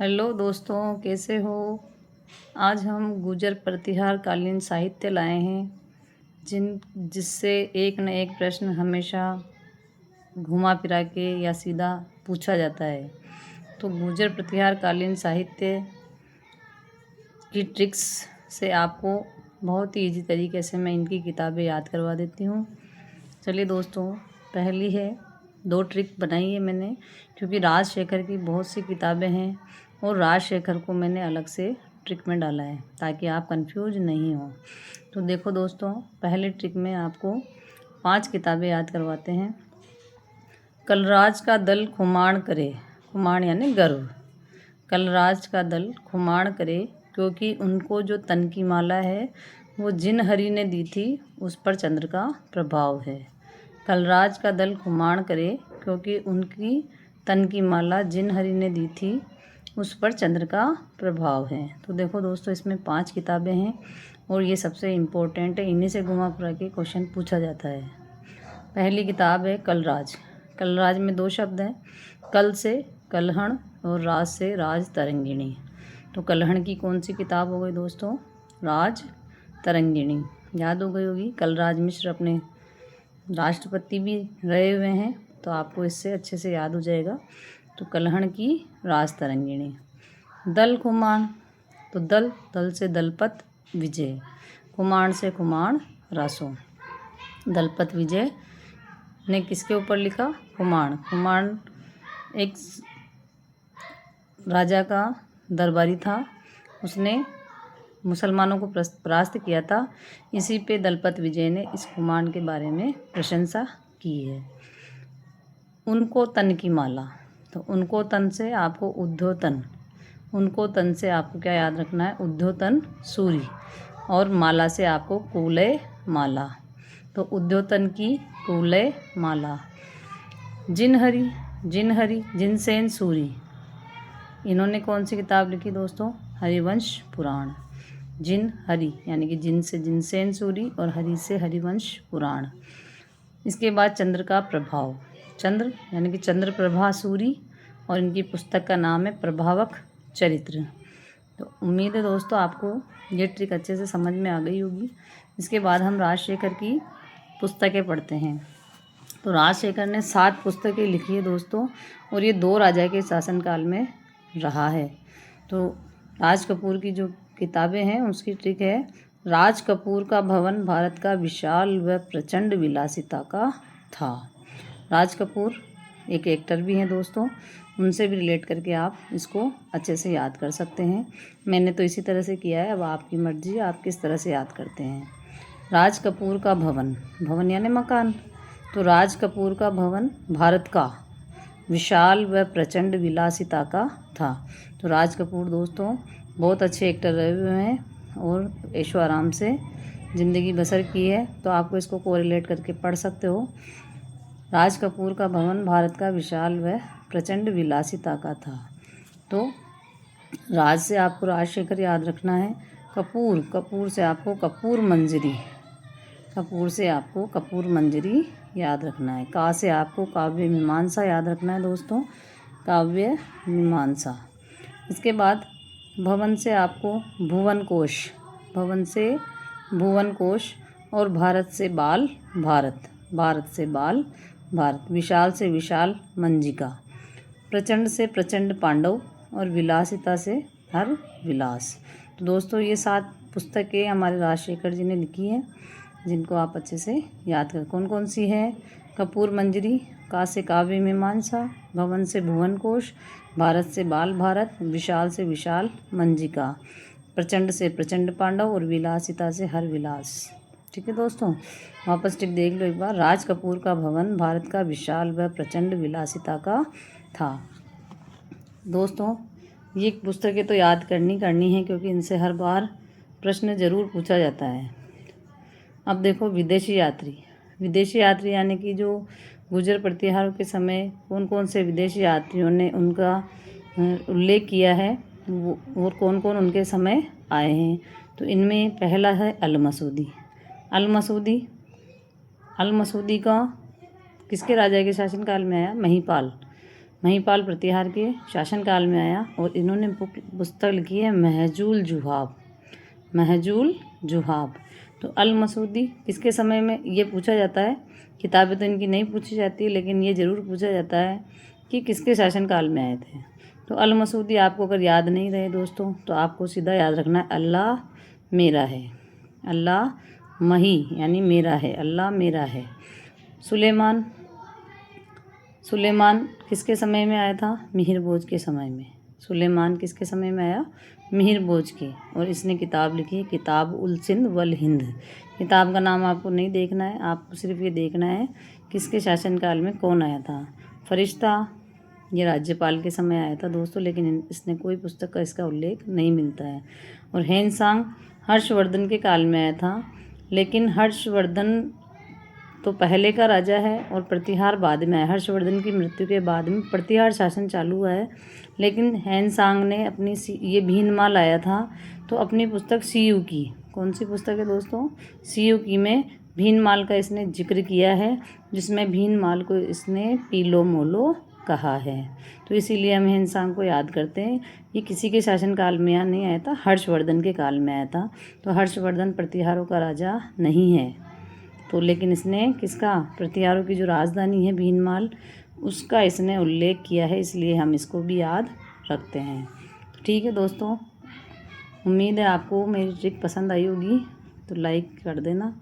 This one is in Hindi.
हेलो दोस्तों, कैसे हो। आज हम गुर्जर प्रतिहार कालीन साहित्य लाए हैं जिससे एक न एक प्रश्न हमेशा घुमा फिरा के या सीधा पूछा जाता है। तो गुर्जर प्रतिहार कालीन साहित्य की ट्रिक्स से आपको बहुत ही ईजी तरीके से मैं इनकी किताबें याद करवा देती हूँ। चलिए दोस्तों, पहली है, 2 ट्रिक बनाई है मैंने, क्योंकि राजशेखर की बहुत सी किताबें हैं और राजशेखर को मैंने अलग से ट्रिक में डाला है ताकि आप कंफ्यूज नहीं हो। तो देखो दोस्तों, पहले ट्रिक में आपको 5 किताबें याद करवाते हैं। कलराज का दल खुमाण करे, खुमाण यानी गर्व। कलराज का दल खुमाण करे क्योंकि उनको जो तन की माला है वो जिन हरि ने दी थी उस पर चंद्र का प्रभाव है। कलराज का दल खुमाण करे क्योंकि उनकी तन की माला जिन हरि ने दी थी उस पर चंद्र का प्रभाव है। तो देखो दोस्तों, इसमें 5 किताबें हैं और ये सबसे इम्पोर्टेंट है, इन्हीं से घुमा फिरा के क्वेश्चन पूछा जाता है। पहली किताब है कलराज। कलराज में 2 शब्द हैं, कल से कलहण और राज से राज तरंगिणी। तो कलहण की कौन सी किताब हो गई दोस्तों? राज तरंगिणी। याद हो गई होगी। कलराज मिश्र अपने राष्ट्रपति भी रहे हुए हैं, तो आपको इससे अच्छे से याद हो जाएगा। तो कलहण की राज तरंगिणी। दल खुमाण, तो दल से दलपत विजय, खुमाण से खुमाण रासो। दलपत विजय ने किसके ऊपर लिखा? खुमाण। खुमाण एक राजा का दरबारी था, उसने मुसलमानों को परास्त किया था। इसी पे दलपत विजय ने इस खुमाण के बारे में प्रशंसा की है। उनको तन की माला, तो उनको तन से आपको उद्धोतन, उनको तन से आपको क्या याद रखना है? उद्धोतन सूर्य, और माला से आपको कूलय माला। तो उद्धोतन की कूलय माला। जिनहरि, जिनहरि जिनसेन सूरी, इन्होंने कौन सी किताब लिखी दोस्तों? हरिवंश पुराण। जिन हरि यानी कि जिन से जिनसेन सूरी और हरि से हरिवंश पुराण। इसके बाद चंद्र का प्रभाव। चंद्र यानी कि चंद्र प्रभा सूरी, और इनकी पुस्तक का नाम है प्रभावक चरित्र। तो उम्मीद है दोस्तों आपको ये ट्रिक अच्छे से समझ में आ गई होगी। इसके बाद हम राजशेखर की पुस्तकें पढ़ते हैं। तो राजशेखर ने 7 पुस्तकें लिखी है दोस्तों, और ये 2 राजा के शासनकाल में रहा है। तो राज कपूर की जो किताबें हैं उसकी ट्रिक है, राज कपूर का भवन भारत का विशाल व प्रचंड विलासिता का था। राज कपूर एक एक्टर भी हैं दोस्तों, उनसे भी रिलेट करके आप इसको अच्छे से याद कर सकते हैं। मैंने तो इसी तरह से किया है, अब आपकी मर्जी, आप किस तरह से याद करते हैं। राज कपूर का भवन, भवन यानी मकान, तो राज कपूर का भवन भारत का विशाल व प्रचंड विलासिता का था। तो राज कपूर दोस्तों बहुत अच्छे एक्टर रहे हुए हैं और ऐशो आराम से ज़िंदगी बसर की है। तो आपको इसको कोरिलेट करके पढ़ सकते हो। राज कपूर का भवन भारत का विशाल व प्रचंड विलासिता का था। तो राज से आपको राजशेखर याद रखना है। कपूर, कपूर से आपको कपूर मंजरी, कपूर से आपको कपूर मंजरी याद रखना है। का से आपको काव्य मीमांसा याद रखना है दोस्तों, काव्य मीमांसा। इसके बाद भवन से आपको भुवन कोश, भवन से भुवन कोश, और भारत से बाल भारत, भारत से बाल भारत। विशाल से विशाल मंजिका, प्रचंड से प्रचंड पांडव, और विलासिता से हर विलास। तो दोस्तों ये 7 पुस्तकें हमारे राजशेखर जी ने लिखी हैं, जिनको आप अच्छे से याद कर। कौन कौन सी है? कपूर मंजरी, का से काव्य मीमांसा, भवन से भुवन कोश, भारत से बाल भारत, विशाल से विशाल मंजिका, प्रचंड से प्रचंड पांडव, और विलासिता से हर विलास। ठीक है दोस्तों, वापस टिक देख लो एक बार। राज कपूर का भवन भारत का विशाल व प्रचंड विलासिता का था। दोस्तों ये पुस्तकें तो याद करनी है, क्योंकि इनसे हर बार प्रश्न ज़रूर पूछा जाता है। अब देखो विदेशी यात्री, विदेशी यात्री यानी कि जो गुर्जर प्रतिहार के समय कौन कौन से विदेशी यात्रियों ने उनका उल्लेख किया है, वो और कौन कौन उनके समय आए हैं। तो इनमें पहला है अल-मसूदी। अल-मसूदी, अल-मसूदी का किसके राजा के शासनकाल में आया? महीपाल। महिपाल प्रतिहार के शासनकाल में आया और इन्होंने पुस्तक लिखी है महजूल जुहाब। महजूल जुहाब। तो अल मसूदी किसके समय में, ये पूछा जाता है। किताबें तो इनकी नहीं पूछी जाती, लेकिन ये ज़रूर पूछा जाता है कि किसके शासनकाल में आए थे। तो अल मसूदी आपको अगर याद नहीं रहे दोस्तों, तो आपको सीधा याद रखना है अल्लाह मेरा है। अल्लाह मही यानी मेरा है, अल्लाह मेरा है। सुलेमान। सुलेमान किसके समय में आया था? मिहिर भोज के समय में। सुलेमान किसके समय में आया? मिहिर भोज के। और इसने किताब लिखी, किताब उल सिंध वल हिंद। किताब का नाम आपको नहीं देखना है, आपको सिर्फ ये देखना है किसके शासनकाल में कौन आया था। फरिश्ता ये राज्यपाल के समय आया था दोस्तों, लेकिन इसने कोई पुस्तक का इसका उल्लेख नहीं मिलता है। और हेनसांग हर्षवर्धन के काल में आया था, लेकिन हर्षवर्धन तो पहले का राजा है और प्रतिहार बाद में आया। हर्षवर्धन की मृत्यु के बाद में प्रतिहार शासन चालू हुआ है, लेकिन हेनसांग ने अपनी ये भीनमाल आया था तो अपनी पुस्तक सीयू की, कौन सी पुस्तक है दोस्तों? सीयू की में भीनमाल का इसने जिक्र किया है, जिसमें भीनमाल को इसने पीलो मोलो कहा है। तो इसीलिए हम हेनसांग को याद करते हैं। ये किसी के शासनकाल में यहाँ नहीं आया था, हर्षवर्धन के काल में आया था। तो हर्षवर्धन प्रतिहारों का राजा नहीं है, तो लेकिन इसने किसका, प्रतिहारों की जो राजधानी है भीनमाल, उसका इसने उल्लेख किया है, इसलिए हम इसको भी याद रखते हैं। ठीक है दोस्तों, उम्मीद है आपको मेरी ट्रिक पसंद आई होगी, तो लाइक कर देना।